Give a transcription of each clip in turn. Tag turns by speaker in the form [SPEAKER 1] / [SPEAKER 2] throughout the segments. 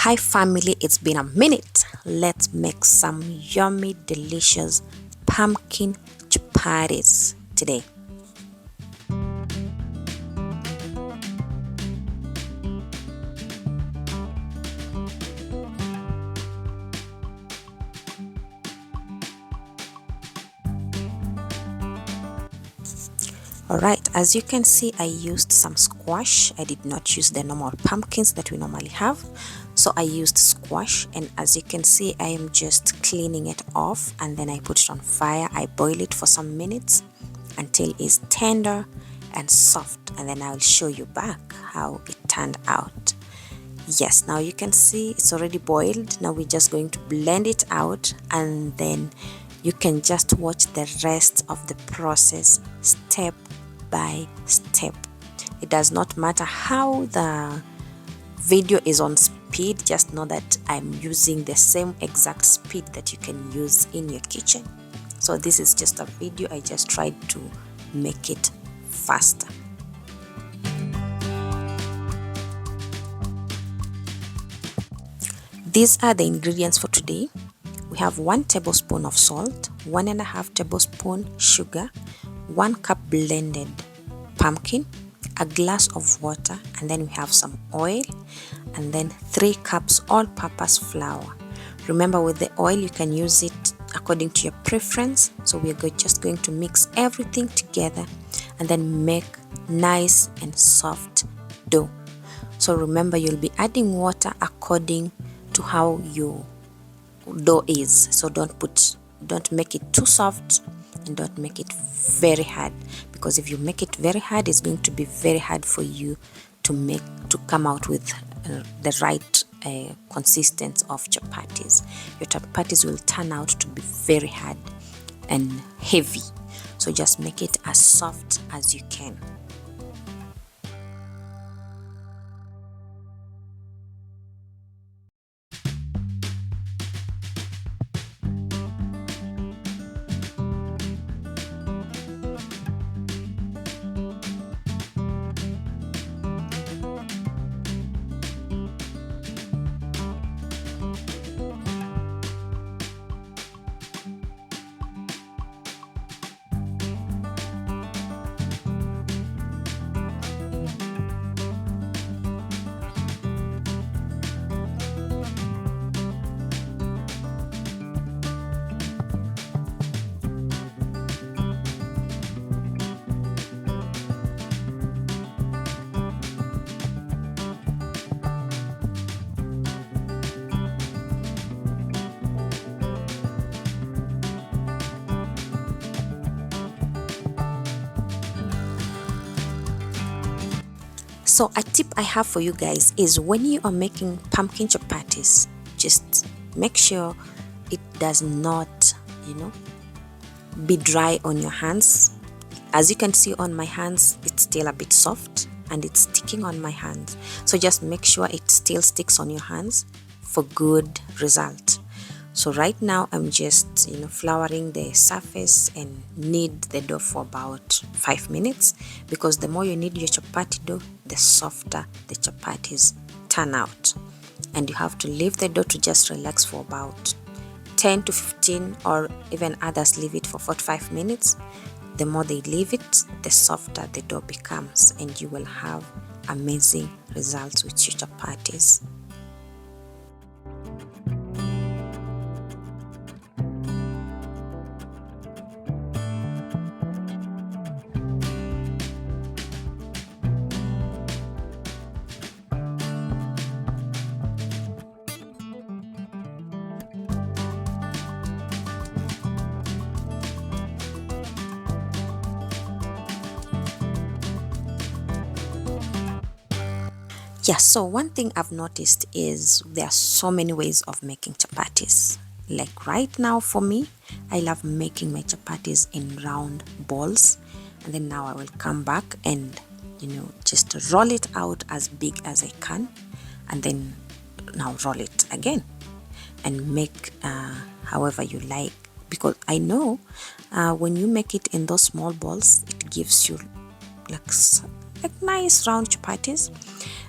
[SPEAKER 1] Hi family, it's been a minute. Let's make some yummy, delicious pumpkin chapatis today. Alright, as you can see, I used some squash. I did not use the normal pumpkins that we normally have. So I used squash, and as you can see, I am just cleaning it off and then I put it on fire. I boil it for some minutes until it's tender and soft, and then I'll show you back how it turned out. Yes, now you can see it's already boiled. Now we're just going to blend it out, and then you can just watch the rest of the process step by step. It does not matter how the video is on speed, just know that I'm using the same exact speed that you can use in your kitchen. So this is just a video, I just tried to make it faster. These are the ingredients for today. We have 1 tablespoon of salt, 1.5 tablespoon sugar, 1 cup blended pumpkin, a glass of water, and then we have some oil, and then 3 cups all-purpose flour. Remember, with the oil you can use it according to your preference. So we're just going to mix everything together and then make nice and soft dough. So remember, you'll be adding water according to how your dough is. So don't make it too soft and don't make it very hard, because if you make it very hard, it's going to be very hard for you to come out with the right consistency of chapatis. Your chapatis will turn out to be very hard and heavy, so just make it as soft as you can. So a tip I have for you guys is, when you are making pumpkin chapatis, just make sure it does not, be dry on your hands. As you can see on my hands, it's still a bit soft and it's sticking on my hands. So just make sure it still sticks on your hands for good result. So right now I'm just flouring the surface and knead the dough for about 5 minutes, because the more you knead your chapati dough, the softer the chapatis turn out. And you have to leave the dough to just relax for about 10 to 15, or even others leave it for 45 minutes. The more they leave it, the softer the dough becomes, and you will have amazing results with your chapatis. Yeah, so one thing I've noticed is there are so many ways of making chapatis. Like right now for me, I love making my chapatis in round balls, and then now I will come back and just roll it out as big as I can, and then now roll it again and make however you like, because I know when you make it in those small balls, it gives you like nice round chapatis.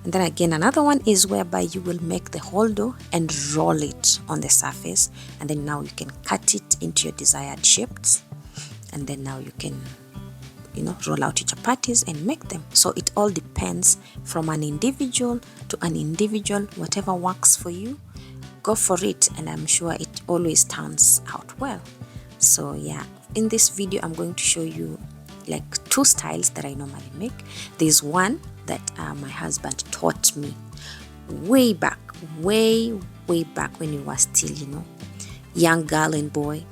[SPEAKER 1] And then again, another one is whereby you will make the whole dough and roll it on the surface, and then now you can cut it into your desired shapes, and then now you can roll out your chapatis and make them. So it all depends from an individual to an individual. Whatever works for you, go for it, and I'm sure it always turns out well. So yeah, in this video I'm going to show you like 2 styles that I normally make. There's one that my husband taught me way back when we were still young girl and boy.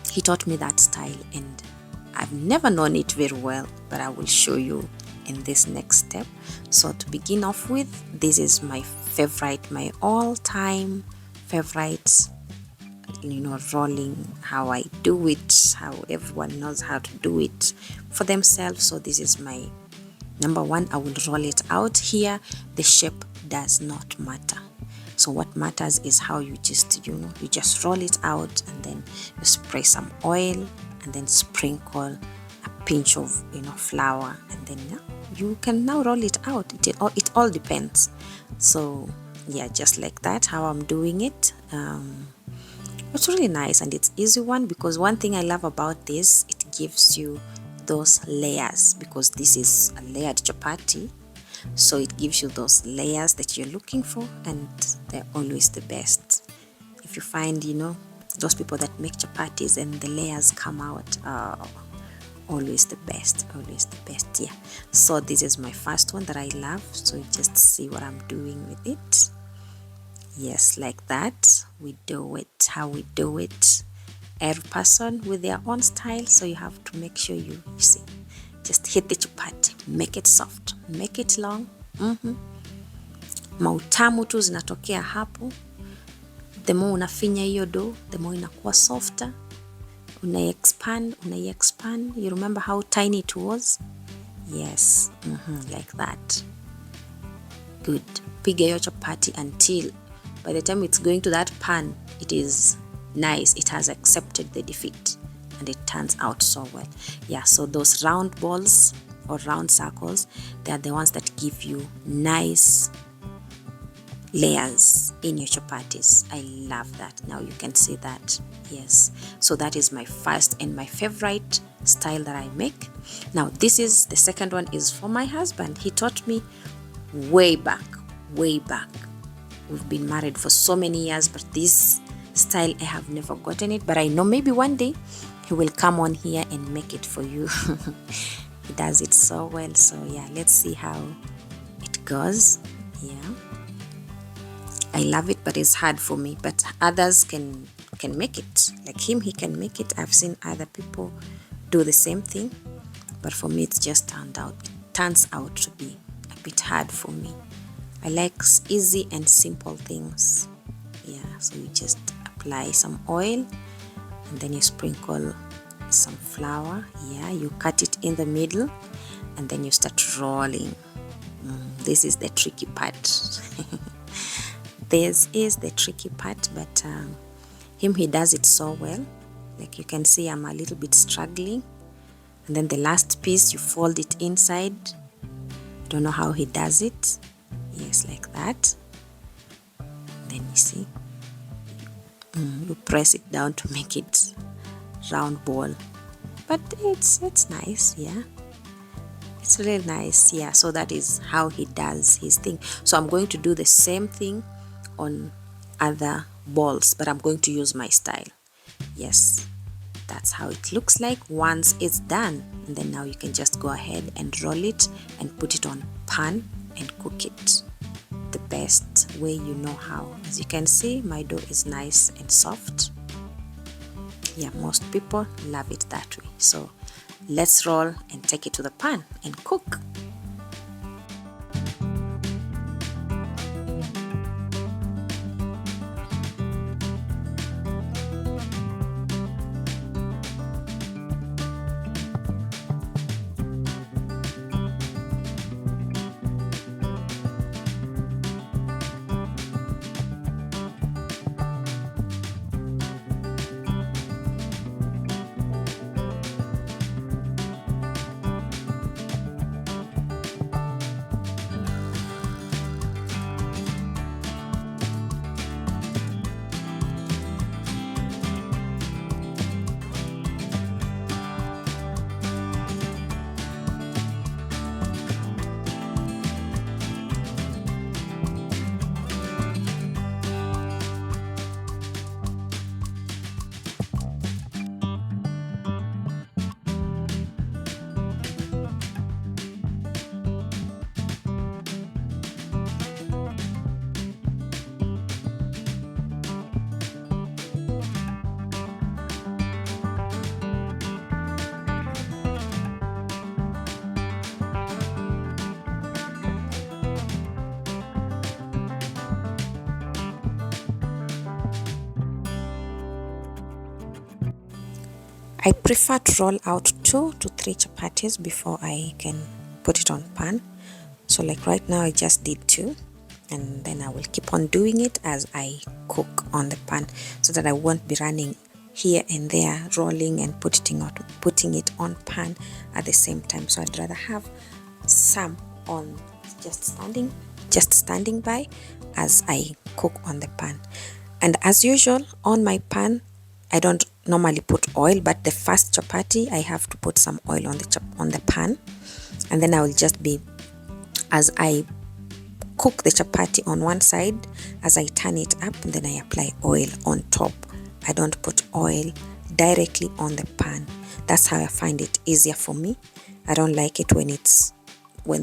[SPEAKER 1] He taught me that style, and I've never known it very well, but I will show you in this next step. So to begin off with, this is my favorite, my all-time favorite, rolling, how I do it, how everyone knows how to do it for themselves. So this is my number one. I will roll it out here. The shape does not matter. So what matters is how you just roll it out, and then you spray some oil, and then sprinkle a pinch of flour, and then you can now roll it out. It all depends. So yeah, just like that, how I'm doing it. It's really nice, and it's easy one, because one thing I love about this, it gives you those layers, because this is a layered chapati. So it gives you those layers that you're looking for, and they're always the best. If you find those people that make chapatis and the layers come out, always the best, yeah. So this is my first one that I love. So you just see what I'm doing with it. Yes, like that we do it, how we do it. Every person with their own style, so you have to make sure you see, just hit the chapati, make it soft, make it long. Mautamu tu zinatokea hapo. The more unafinya hiyo dough, the more inakuwa softer. Unai expand. You remember how tiny it was? Yes, like that. Good. Piga your chapati until by the time it's going to that pan, it is nice. It has accepted the defeat, and it turns out so well. Yeah, so those round balls or round circles, they are the ones that give you nice layers in your chapatis. I love that. Now you can see that. Yes, so that is my first and my favorite style that I make. Now this is the second one, is for my husband. He taught me way back. We've been married for so many years, but this style I have never gotten it, but I know maybe one day he will come on here and make it for you. He does it so well. So yeah, let's see how it goes. Yeah, I love it, but it's hard for me, but others can make it. Like him, he can make it. I've seen other people do the same thing, but for me it turns out to be a bit hard for me. I like easy and simple things. Yeah, so you just apply some oil, and then you sprinkle some flour. Yeah, you cut it in the middle, and then you start rolling. This is the tricky part. This is the tricky part, but he does it so well. Like you can see, I'm a little bit struggling. And then the last piece, you fold it inside. I don't know how he does it. Yes, like that. Then you see, you press it down to make it round ball, but it's nice. Yeah, it's really nice. Yeah, so that is how he does his thing. So I'm going to do the same thing on other balls, but I'm going to use my style. Yes, that's how it looks like once it's done. And then now you can just go ahead and roll it and put it on pan and cook it the best way you know how. As you can see, my dough is nice and soft. Yeah, most people love it that way. So let's roll and take it to the pan and cook. I prefer to roll out 2 to 3 chapatis before I can put it on pan. So like right now I just did 2, and then I will keep on doing it as I cook on the pan, so that I won't be running here and there, rolling and putting it on pan at the same time. So I'd rather have some on just standing by as I cook on the pan. And as usual, on my pan I don't normally put oil, but the first chapati I have to put some oil on the pan, and then I will just be, as I cook the chapati on one side, as I turn it up, and then I apply oil on top. I don't put oil directly on the pan. That's how I find it easier for me. I don't like it when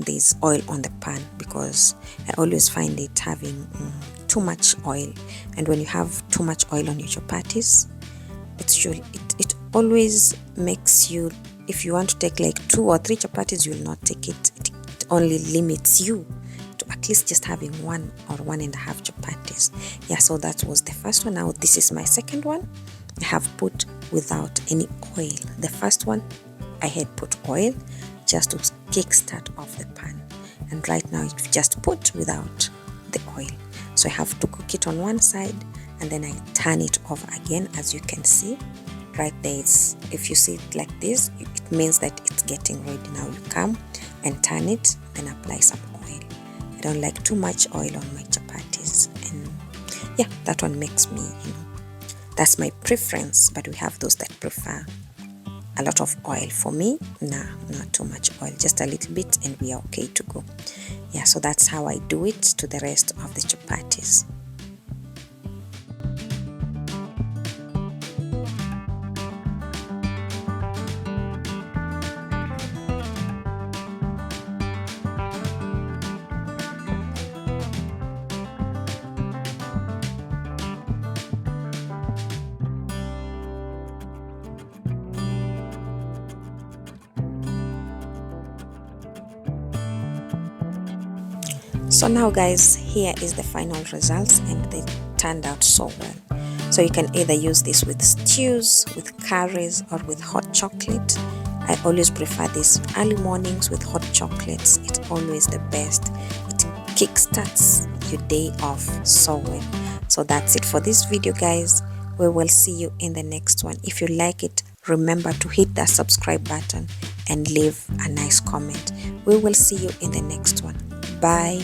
[SPEAKER 1] there's oil on the pan, because I always find it having too much oil. And when you have too much oil on your chapatis, it always makes you, if you want to take like 2 or 3 chapatis, you will not take it. It only limits you to at least just having 1 or 1.5 chapatis. Yeah, so that was the first one. Now this is my second one. I have put without any oil. The first one I had put oil just to kickstart off the pan, and right now it's just put without the oil. So I have to cook it on one side, and then I turn it over again. As you can see right there, if you see it like this, it means that it's getting ready. Now you come and turn it, then apply some oil. I don't like too much oil on my chapatis, and yeah, that one makes me, that's my preference. But we have those that prefer a lot of oil. For me, nah, not too much oil, just a little bit, and we are okay to go. Yeah, so that's how I do it to the rest of the chapatis. So now guys, here is the final results, and they turned out so well. So you can either use this with stews, with curries, or with hot chocolate. I always prefer this early mornings with hot chocolates. It's always the best. It kickstarts your day off so well. So that's it for this video guys. We will see you in the next one. If you like it, remember to hit that subscribe button and leave a nice comment. We will see you in the next one. Bye.